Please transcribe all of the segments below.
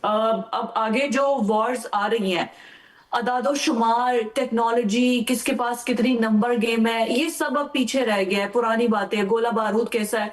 अब आगे जो वॉर्स आ रही हैं, अदादो शुमार, टेक्नोलॉजी, किसके पास कितनी नंबर गेम है, ये सब अब पीछे रह गया है, पुरानी बातें, गोला बारूद कैसा है।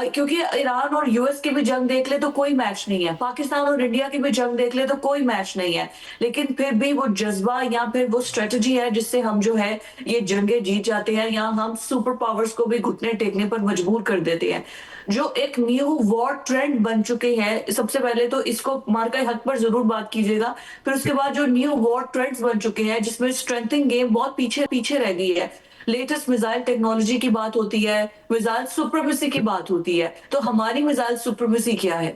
क्योंकि ईरान और यूएस की भी जंग देख ले तो कोई मैच नहीं है, पाकिस्तान और इंडिया की भी जंग देख ले तो कोई मैच नहीं है। लेकिन फिर भी वो जज़्बा या फिर वो स्ट्रैटेजी है जिससे हम जो है ये जंगें जीत जाते हैं, या हम सुपर पावर्स को भी घुटने टेकने पर मजबूर कर देते हैं। जो एक न्यू वॉर ट्रेंड बन चुके हैं, सबसे पहले तो इसको मार्का हक पर ज़रूर बात कीजिएगा। फिर उसके बाद जो न्यू वॉर ट्रेंड्स बन चुके हैं जिसमें स्ट्रेंथिंग गेम बहुत पीछे पीछे रह गई है। लेटेस्ट मिसाइल टेक्नोलॉजी की बात होती है, मिसाइल सुप्रीमेसी की बात होती है, तो हमारी मिसाइल सुप्रीमेसी क्या है?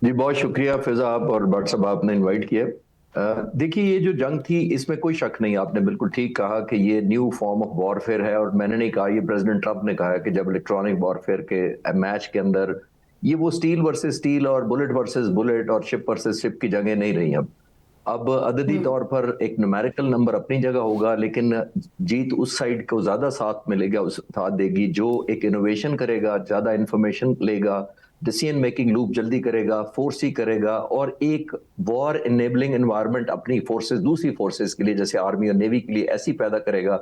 जी बहुत शुक्रिया फिजा आप और भट्ट साहब आपने इनवाइट किया। देखिए ये जो जंग थी इसमें कोई शक नहीं, आपने बिल्कुल ठीक कहा कि ये न्यू फॉर्म ऑफ वॉरफेयर है। और मैंने नहीं कहा, ये प्रेसिडेंट ट्रंप ने कहा है कि जब इलेक्ट्रॉनिक वॉरफेयर के मैच के अंदर ये वो स्टील वर्सेस स्टील और बुलेट वर्सेस बुलेट और शिप वर्सेस शिप की जंगें नहीं रही। अब अददी तौर पर एक न्यूमेरिकल नंबर अपनी जगह होगा, लेकिन जीत उस साइड को ज्यादा साथ मिलेगा, उस साथ देगी जो एक इनोवेशन करेगा, ज्यादा इंफॉर्मेशन लेगा, डिसीजन मेकिंग लूप जल्दी करेगा, फोर्स ही करेगा, और एक वॉर इनेबलिंग एनवायरनमेंट अपनी फोर्सेस दूसरी फोर्सेस के लिए जैसे आर्मी और नेवी के लिए ऐसी पैदा करेगा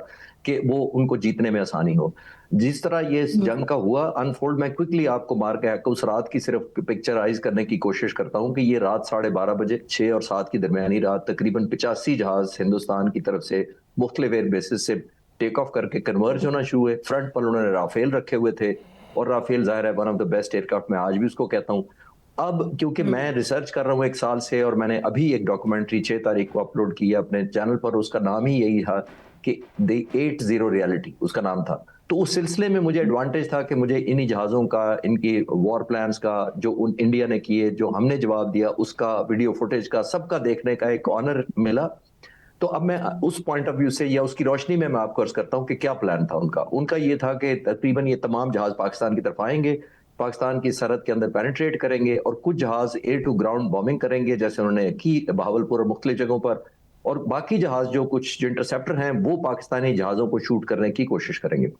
कि वो उनको जीतने में आसानी हो। जिस तरह ये जंग का हुआ अनफोल्ड, मैं क्विकली आपको मार के उस रात की सिर्फ पिक्चराइज करने की कोशिश करता हूं कि ये रात 12:30 बजे 6 और 7 की दरमियानी रात तकरीबन 85 जहाज हिंदुस्तान की तरफ से मुख्तलिफ एयर बेसिस से टेक ऑफ करके कन्वर्ज होना शुरू हुए। फ्रंट पर उन्होंने राफेल रखे हुए थे, और राफेल जाहिर है one of the best aircraft, मैं आज भी उसको कहता हूँ। अब क्योंकि मैं रिसर्च कर रहा हूँ 1 साल से, और मैंने अभी एक डॉक्यूमेंट्री 6 तारीख को अपलोड की है अपने चैनल पर, उसका नाम ही यही था कि द 80 रियलिटी उसका नाम था। तो उस सिलसिले में मुझे एडवांटेज था कि मुझे इन्हीं जहाज़ों का, इनकी वॉर प्लान्स का जो इंडिया ने किए, जो हमने जवाब दिया, उसका वीडियो फुटेज का सबका देखने का एक ऑनर मिला। तो अब मैं उस पॉइंट ऑफ व्यू से या उसकी रोशनी में मैं आपको अर्ज करता हूं कि क्या प्लान था उनका। उनका ये था कि तकरीबन ये तमाम जहाज पाकिस्तान की तरफ आएंगे, पाकिस्तान की सरहद के अंदर पेनिट्रेट करेंगे, और कुछ जहाज एयर टू ग्राउंड बॉम्बिंग करेंगे जैसे उन्होंने की बहावलपुर और मुख्तलिफ जगहों पर, और बाकी जहाज जो कुछ जो इंटरसेप्टर हैं वो पाकिस्तानी जहाजों को शूट करने की कोशिश करेंगे।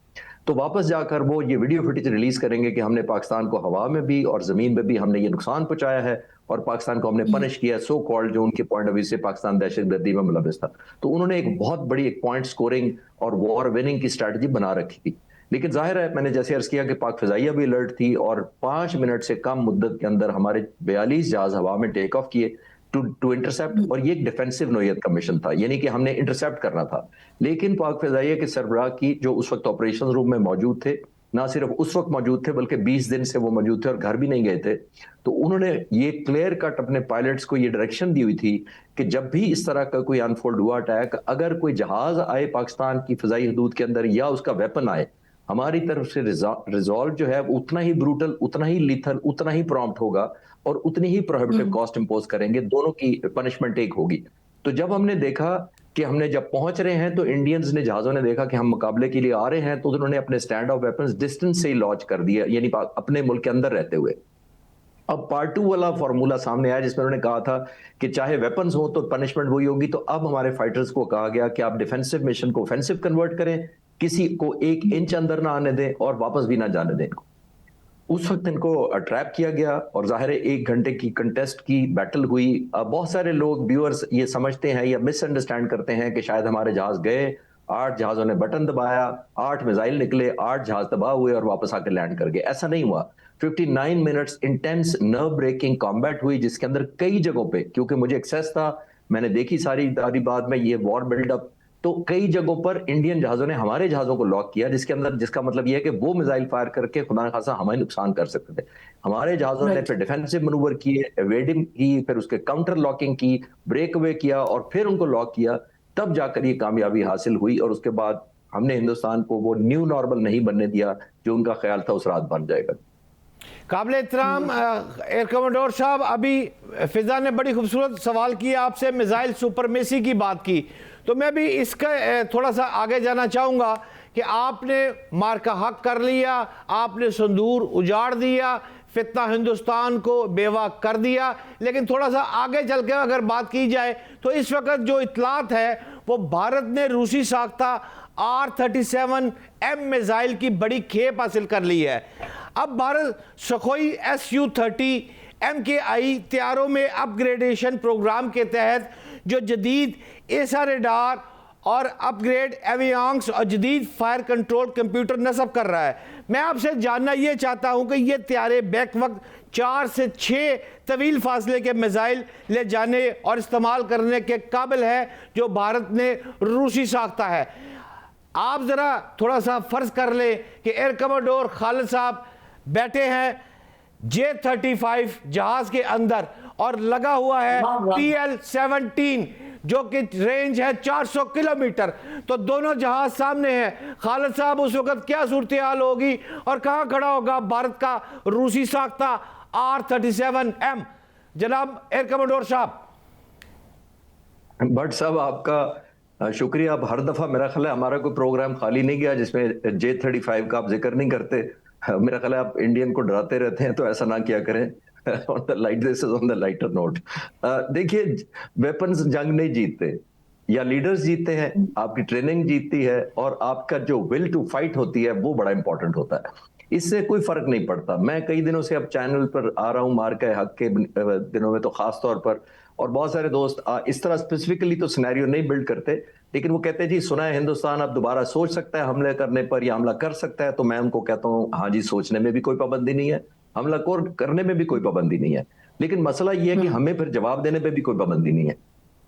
तो वापस जाकर वो ये वीडियो फुटेज रिलीज करेंगे कि हमने पाकिस्तान को हवा में भी और जमीन में भी हमने ये नुकसान पहुंचाया है, और पाकिस्तान को हमने पनिश किया, सो कॉल्ड जो उनके पॉइंट ऑफ व्यू से पाकिस्तान दहशतगर्दी में मुलविस था। तो उन्होंने एक बहुत बड़ी एक पॉइंट स्कोरिंग और वॉर विनिंग की स्ट्रैटेजी बना रखी थी। लेकिन जाहिर है मैंने जैसे अर्ज किया कि पाक फिजाइया भी अलर्ट थी, और 5 मिनट से कम मुद्दत के अंदर हमारे 42 जहाज हवा में टेक ऑफ किए टू इंटरसेप्ट। और ये एक डिफेंसिव नोयत का मिशन था, यानी कि हमने इंटरसेप्ट करना था। लेकिन पाक फिजाइया के सरबराह की जो उस वक्त ऑपरेशन रूम में मौजूद थे, ना सिर्फ उस वक्त मौजूद थे बल्कि 20 दिन से वो मौजूद थे और घर भी नहीं गए थे। तो उन्होंने ये क्लियर कट अपने पायलट्स को ये डायरेक्शन दी हुई थी कि जब भी इस तरह का कोई अनफोल्ड हुआ अटैक, अगर कोई जहाज आए पाकिस्तान की फिजाई हदूद के अंदर या उसका वेपन आए, हमारी तरफ से रिजॉल्व जो है उतना ही ब्रूटल, उतना ही लीथल, उतना ही प्रॉम्प्ट होगा, और उतनी ही प्रोहिबिटिव कॉस्ट इंपोज करेंगे, दोनों की पनिशमेंट एक होगी। तो जब हमने देखा कि हमने जब पहुंच रहे हैं तो इंडियंस ने, जहाजों ने देखा कि हम मुकाबले के लिए आ रहे हैं, तो उन्होंने अपने स्टैंड ऑफ वेपन्स डिस्टेंस से ही लॉन्च कर दिया, यानी अपने मुल्क के अंदर रहते हुए। अब पार्ट 2 वाला फॉर्मूला सामने आया जिसमें उन्होंने कहा था कि चाहे वेपन्स हो तो पनिशमेंट वही होगी। तो अब हमारे फाइटर्स को कहा गया कि आप डिफेंसिव मिशन को ऑफेंसिव कन्वर्ट करें, किसी को 1 इंच अंदर ना आने दें और वापस भी ना जाने दें। उस वक्त इनको ट्रैप किया गया, और जाहिर है 1 घंटे की कंटेस्ट की बैटल हुई। बहुत सारे लोग व्यूअर्स ये समझते हैं या मिसअंडरस्टैंड करते हैं कि शायद हमारे जहाज गए, 8 जहाजों ने बटन दबाया, 8 मिसाइल निकले, 8 जहाज तबाह हुए और वापस आकर लैंड कर गए। ऐसा नहीं हुआ। 59 minutes intense nerve breaking combat हुई, जिसके अंदर कई जगहों पे, क्योंकि मुझे एक्सेस था, मैंने देखी सारी तारीबात में ये वॉर बिल्डअप, तो कई जगहों पर इंडियन जहाजों ने हमारे जहाजों को लॉक किया, जिसके अंदर, जिसका मतलब यह है कि वो मिसाइल फायर करके खुदा न खासा हमें नुकसान कर सकते थे। हमारे जहाजों ने फिर डिफेंसिव मनूवर किए, एवेडिंग की, फिर उसके काउंटर लॉकिंग की, ब्रेक अवे किया, और फिर उनको लॉक किया, तब जाकर ये कामयाबी हासिल हुई। और उसके बाद हमने हिंदुस्तान को वो न्यू नॉर्मल नहीं बनने दिया जो उनका ख्याल था उस रात बन जाएगा। काबिल एहतराम एयर कमांडोर साहब, अभी फिजा ने बड़ी खूबसूरत सवाल किया आपसे, मिसाइल सुपरमेसी की बात की, तो मैं भी इसका थोड़ा सा आगे जाना चाहूँगा कि आपने मार्का हक कर लिया, आपने संदूर उजाड़ दिया, फितना हिंदुस्तान को बेवा कर दिया, लेकिन थोड़ा सा आगे चल के अगर बात की जाए तो इस वक्त जो इतलात है वो भारत ने रूसी साख्ता R-37M मिसाइल की बड़ी खेप हासिल कर ली है। अब भारत सखोई Su-30 MKI तैयारों में अपग्रेडेशन प्रोग्राम के तहत जो जदीद एसा रेडार और अपग्रेड एवियंग्स और जदीद फायर कंट्रोल कंप्यूटर नस्ब कर रहा है। मैं आपसे जानना ये चाहता हूँ कि ये तैयारे बैक वक्त 4 से 6 तवील फासले के मिसाइल ले जाने और इस्तेमाल करने के काबिल है जो भारत ने रूसी साख्ता है। आप ज़रा थोड़ा सा फ़र्ज कर लें कि एयर कमोडोर खालिद साहब बैठे हैं J-35 जहाज के अंदर और लगा हुआ है TL-17 जो कि रेंज है 400 किलोमीटर। तो दोनों जहाज सामने हैं। खालिद साहब उस वक्त क्या सूरत हाल होगी और कहां खड़ा होगा भारत का रूसी साख्ता R-37M? जनाब एयर कमोडोर साहब। भट्ट साहब आपका शुक्रिया। आप हर दफा मेरा ख्याल है हमारा कोई प्रोग्राम खाली नहीं गया जिसमें J-35 का आप जिक्र नहीं करते। मेरा ख्याल है आप इंडियन को डराते रहते हैं, तो ऐसा ना किया करें। On the light this is on the lighter note. देखिए, वेपन्स जंग नहीं जीतते, या लीडर्स जीतते हैं, आपकी ट्रेनिंग जीतती है और आपका जो विल टू फाइट होती है वो बड़ा इंपॉर्टेंट होता है। इससे कोई फर्क नहीं पड़ता। मैं कई दिनों से अब चैनल पर आ रहा हूँ मार के हक के दिनों में तो खास तौर पर, और बहुत सारे दोस्त इस तरह स्पेसिफिकली तो सिनेरियो नहीं बिल्ड करते, लेकिन वो कहते हैं जी सुना है हिंदुस्तान अब दोबारा सोच सकता है हमले करने पर या हमला कर सकता है। तो मैं उनको कहता हूँ हाँ जी, सोचने में भी कोई पाबंदी नहीं है, हमला करने में भी कोई पाबंदी नहीं है, लेकिन मसला ये है कि हमें फिर जवाब देने पे भी कोई पाबंदी नहीं है।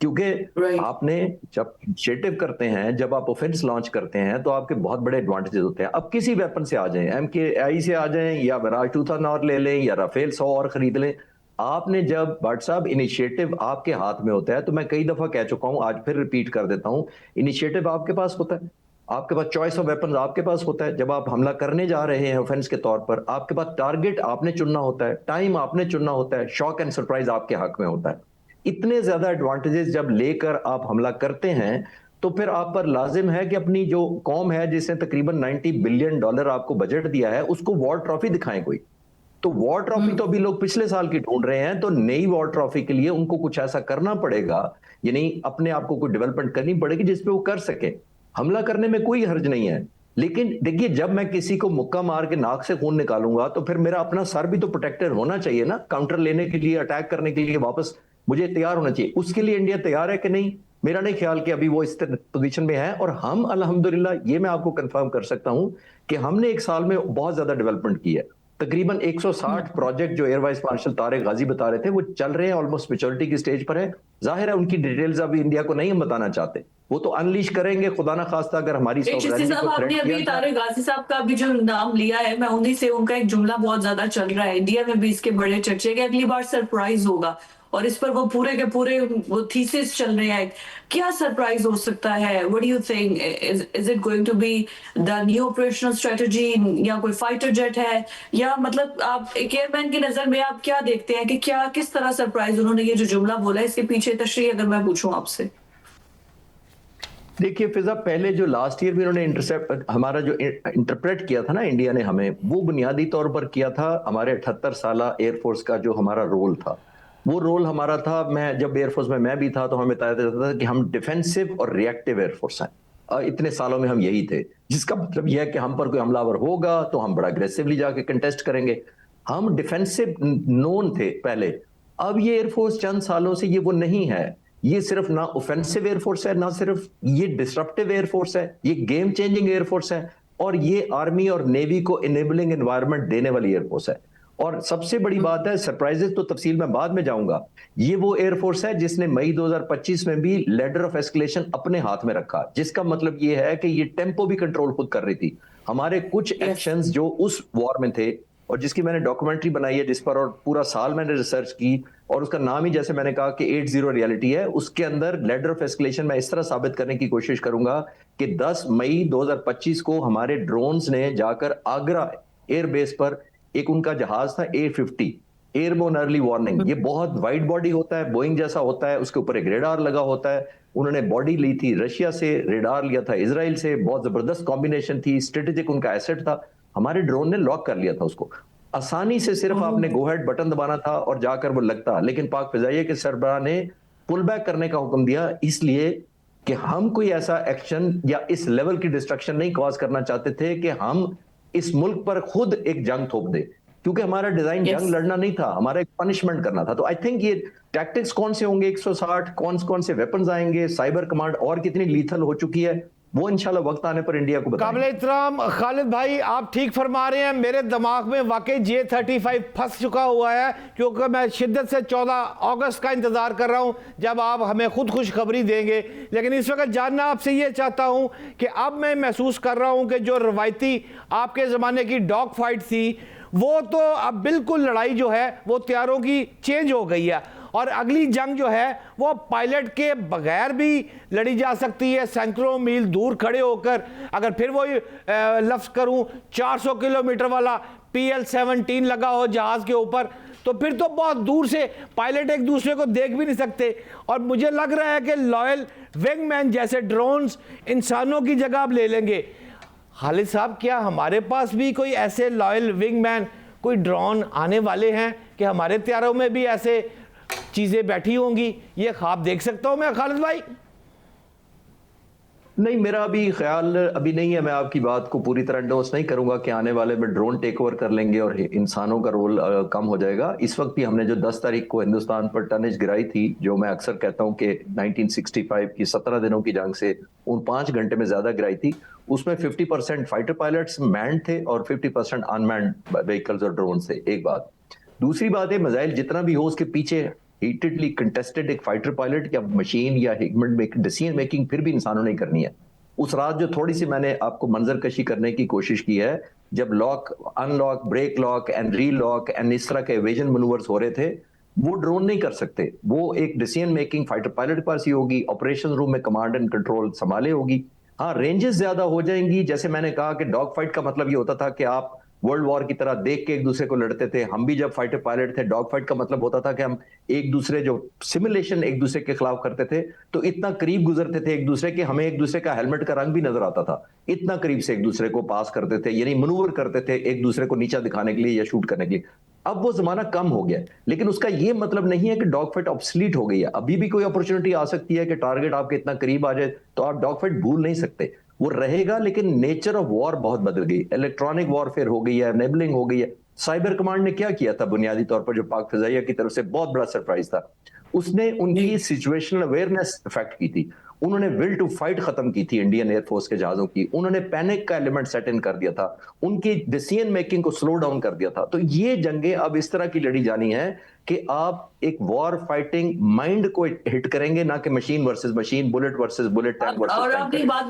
क्योंकि आपने जब इनिशिएटिव करते हैं, जब आप ऑफेंस लॉन्च करते हैं, तो आपके बहुत बड़े एडवांटेजेस होते हैं। अब किसी वेपन से आ जाएं, MKI से आ जाएं या मिराज 2000 और ले लें या राफेल 100 और खरीद लें, आपने जब भट्ट साहब इनिशिएटिव आपके हाथ में होता है, तो मैं कई दफा कह चुका हूं, आज फिर रिपीट कर देता हूं, इनिशिएटिव आपके पास होता है, आपके पास चॉइस ऑफ वेपन्स आपके पास होता है। जब आप हमला करने जा रहे हैं ऑफेंस के तौर पर, आपके पास टारगेट आपने चुनना होता है, टाइम आपने चुनना होता है, शॉक एंड सरप्राइज आपके हक में होता है। इतने ज्यादा एडवांटेजेस जब लेकर आप हमला करते हैं, तो फिर आप पर लाजिम है कि अपनी जो कौम है जिसने तकरीबन $90 बिलियन आपको बजट दिया है, उसको वॉर ट्रॉफी दिखाएं कोई। तो वॉर ट्रॉफी तो अभी लोग पिछले साल की ढूंढ रहे हैं, तो नई वॉर ट्रॉफी के लिए उनको कुछ ऐसा करना पड़ेगा, यानी अपने आप को कोई डेवलपमेंट करनी पड़ेगी जिसपे वो कर सके। हमला करने में कोई हर्ज नहीं है, लेकिन देखिए जब मैं किसी को मुक्का मार के नाक से खून निकालूंगा तो फिर मेरा अपना सर भी तो प्रोटेक्टेड होना चाहिए ना, काउंटर लेने के लिए, अटैक करने के लिए वापस मुझे तैयार होना चाहिए। उसके लिए इंडिया तैयार है कि नहीं? मेरा नहीं ख्याल कि अभी वो इस पोजीशन में है। और हम अल्हम्दुलिल्लाह ये मैं आपको कंफर्म कर सकता हूं कि हमने एक साल में बहुत ज्यादा डेवलपमेंट की है। तकरीबन 160 प्रोजेक्ट जो एयर वाइस मार्शल तारिक गाजी बता रहे थे वो चल रहे हैं, ऑलमोस्ट मैच्योरिटी की स्टेज पर है। जाहिर है उनकी डिटेल्स अभी इंडिया को नहीं हम बताना चाहते, वो तो अनलीश करेंगे खुदा ना खास्ता अगर हमारी आपने अभी तारिक गाजी साहब का भी जो नाम लिया है, मैं उन्हीं से, उनका एक जुमला बहुत ज्यादा चल रहा है इंडिया में भी इसके बड़े चर्चे, कि अगली बार सरप्राइज होगा, और इस पर वो पूरे के पूरे वो थीसिस चल रहे हैं। क्या सरप्राइज हो सकता है? What do you think? Is it going to be the new operational strategy, या कोई फाइटर जेट है, या मतलब आप एक एयरमैन की नजर में आप क्या देखते हैं कि क्या किस तरह सरप्राइज उन्होंने ये जो जुमला बोला है, इसके पीछे तशरीह अगर मैं पूछूं आपसे? देखिए फिजा, पहले जो लास्ट ईयर भी उन्होंने हमारा जो इंटरप्रेट किया था ना इंडिया ने हमें, वो बुनियादी तौर पर किया था हमारे 78 साल एयरफोर्स का जो हमारा रोल था। वो रोल हमारा था, मैं जब एयरफोर्स में मैं भी था तो हमें बताया जाता था कि हम डिफेंसिव और रिएक्टिव एयरफोर्स हैं। इतने सालों में हम यही थे, जिसका मतलब यह है कि हम पर कोई हमलावर होगा तो हम बड़ा अग्रेसिवली जाके कंटेस्ट करेंगे। हम डिफेंसिव नोन थे पहले। अब ये एयरफोर्स चंद सालों से ये वो नहीं है। ये सिर्फ ना ऑफेंसिव एयरफोर्स है, ना सिर्फ ये डिसरप्टिव एयरफोर्स है, ये गेम चेंजिंग एयरफोर्स है, और ये आर्मी और नेवी को इनेबलिंग एनवायरनमेंट देने वाली एयरफोर्स है। और सबसे बड़ी बात है, सरप्राइजेस तो तफसील में बाद में जाऊंगा, ये वो एयरफोर्स है जिसने मई 2025 में भी लेडर ऑफ एस्केलेशन अपने हाथ में रखा, जिसका मतलब ये है कि ये टेम्पो भी कंट्रोल खुद कर रही थी। हमारे कुछ एक्शंस जो उस वॉर में थे और जिसकी मैंने डॉक्यूमेंट्री बनाई है जिस पर, और पूरा साल मैंने रिसर्च की, और उसका नाम ही जैसे मैंने कहा कि 80 रियलिटी है, उसके अंदर लेडर ऑफ एस्केलेशन मैं इस तरह साबित करने की कोशिश करूंगा कि 10 मई 2025 को हमारे ड्रोन्स ने जाकर आगरा एयरबेस पर, एक उनका जहाज था A-50 एयरबोर्न अर्ली वार्निंग, ये बहुत वाइड बॉडी होता है, बोइंग जैसा होता है, उसके ऊपर एक रेडार लगा होता है। उन्होंने बॉडी ली थी रशिया से, रेडार लिया था इजराइल से, बहुत जबरदस्त कॉम्बिनेशन थी, स्ट्रेटेजिक उनका एसेट था। हमारे ड्रोन ने लॉक कर लिया था उसको, आसानी से सिर्फ आपने गो हेड बटन दबाना था और जाकर वो लगता। लेकिन पाक फिजाइया के सरबराह ने पुल बैक करने का हुक्म दिया, इसलिए कि हम कोई ऐसा एक्शन या इस लेवल की डिस्ट्रक्शन नहीं कॉज करना चाहते थे कि हम इस मुल्क पर खुद एक जंग थोप दे। क्योंकि हमारा डिजाइन Yes. जंग लड़ना नहीं था, हमारा एक पनिशमेंट करना था। तो आई थिंक ये टैक्टिक्स कौन से होंगे, 160 कौन कौन से वेपन्स आएंगे, साइबर कमांड और कितनी लीथल हो चुकी है, वो इंशाल्लाह वक्त आने पर इंडिया को बताएंगे। काबिल एहतराम खालिद भाई, आप ठीक फरमा रहे हैं। मेरे दिमाग में वाकई J-35 फंस चुका हुआ है, क्योंकि मैं शिद्दत से 14 अगस्त का इंतज़ार कर रहा हूं जब आप हमें खुद खुशखबरी देंगे। लेकिन इस वक्त जानना आपसे ये चाहता हूं कि अब मैं महसूस कर रहा हूं कि जो रवायती आपके ज़माने की डॉग फाइट थी, वो तो अब बिल्कुल लड़ाई जो है वो तैयारों की चेंज हो गई है, और अगली जंग जो है वो पायलट के बगैर भी लड़ी जा सकती है, सैकड़ों मील दूर खड़े होकर। अगर फिर वही लफ्ज़ करूं 400 किलोमीटर वाला PL-17 लगा हो जहाज़ के ऊपर, तो फिर तो बहुत दूर से पायलट एक दूसरे को देख भी नहीं सकते। और मुझे लग रहा है कि लॉयल विंगमैन जैसे ड्रोन्स इंसानों की जगह अब ले लेंगे। खालिद साहब, क्या हमारे पास भी कोई ऐसे लॉयल विंगमैन, कोई ड्रोन आने वाले हैं कि हमारे तैयारों में भी ऐसे चीजें बैठी होंगी? ये ख्वाब देख सकता हूं मैं खालिद भाई? नहीं, मेरा अभी ख्याल अभी नहीं है। मैं आपकी बात को पूरी तरह एंडोर्स नहीं करूंगा कि आने वाले में ड्रोन टेक ओवर कर लेंगे और इंसानों का रोल कम हो जाएगा। इस वक्त भी हमने जो 10 तारीख को हिंदुस्तान पर टनेज गिराई थी, जो मैं अक्सर कहता हूं कि 1965 की 17 दिनों की जंग से उन 5 घंटे में ज्यादा गिराई थी, उसमें 50% फाइटर पायलट्स मैंड थे और 50% अनमैंड व्हीकल्स और ड्रोन थे। एक बात। दूसरी बात है, मिसाइल जितना भी हो उसके पीछे हीटेडली कंटेस्टेड एक फाइटर पायलट या मशीन या डिसीजन मेकिंग फिर भी इंसानों ने करनी है। उस रात जो थोड़ी सी मैंने आपको मंजर कशी करने की कोशिश की है, जब lock unlock break lock and relock and इस तरह के एवेजन मनूवर्स हो रहे थे, वो ड्रोन नहीं कर सकते। वो एक डिसीजन मेकिंग फाइटर पायलट के पास ही होगी, ऑपरेशन रूम में कमांड एंड कंट्रोल संभाले होगी। हाँ, रेंजेस ज्यादा हो जाएंगी। जैसे मैंने कहा कि डॉग फाइट का मतलब ये होता था कि आप वर्ल्ड वॉर की तरह देख के एक दूसरे को लड़ते थे। हम भी जब फाइटर पायलट थे, डॉग फाइट का मतलब होता था कि हम एक दूसरे जो सिमुलेशन एक दूसरे के खिलाफ करते थे, तो इतना करीब गुजरते थे एक दूसरे के, हमें एक दूसरे का हेलमेट का रंग भी नजर आता था। इतना करीब से एक दूसरे को पास करते थे, यानी मनूवर करते थे एक दूसरे को नीचा दिखाने के लिए या शूट करने के लिए। अब वो जमाना कम हो गया, लेकिन उसका ये मतलब नहीं है कि डॉग फाइट ऑब्सलीट हो गई है। अभी भी कोई अपॉर्चुनिटी आ सकती है कि टारगेट आपके इतना करीब आ जाए, तो आप डॉग फाइट भूल नहीं सकते। वो रहेगा, लेकिन नेचर ऑफ वॉर बहुत बदल गई। इलेक्ट्रॉनिक वॉरफेयर हो गई है, एनेबलिंग हो गई है। साइबर कमांड ने क्या किया था बुनियादी तौर पर, जो पाक फिजाइया की तरफ से बहुत बड़ा सरप्राइज था, उसने उनकी सिचुएशनल अवेयरनेस इफेक्ट की थी। उन्होंने विल टू फाइट खत्म की थी इंडियन एयरफोर्स के जहाजों की। उन्होंने पैनिक का एलिमेंट सेट इन कर दिया था, उनकी डिसीजन मेकिंग को स्लो डाउन कर दिया था। तो ये जंगें अब इस तरह की लड़ी जानी है कि आप एक वॉर फाइटिंग माइंड को हिट करेंगे, ना कि machine versus machine, bullet versus bullet, tank versus और टैंक। अपनी बात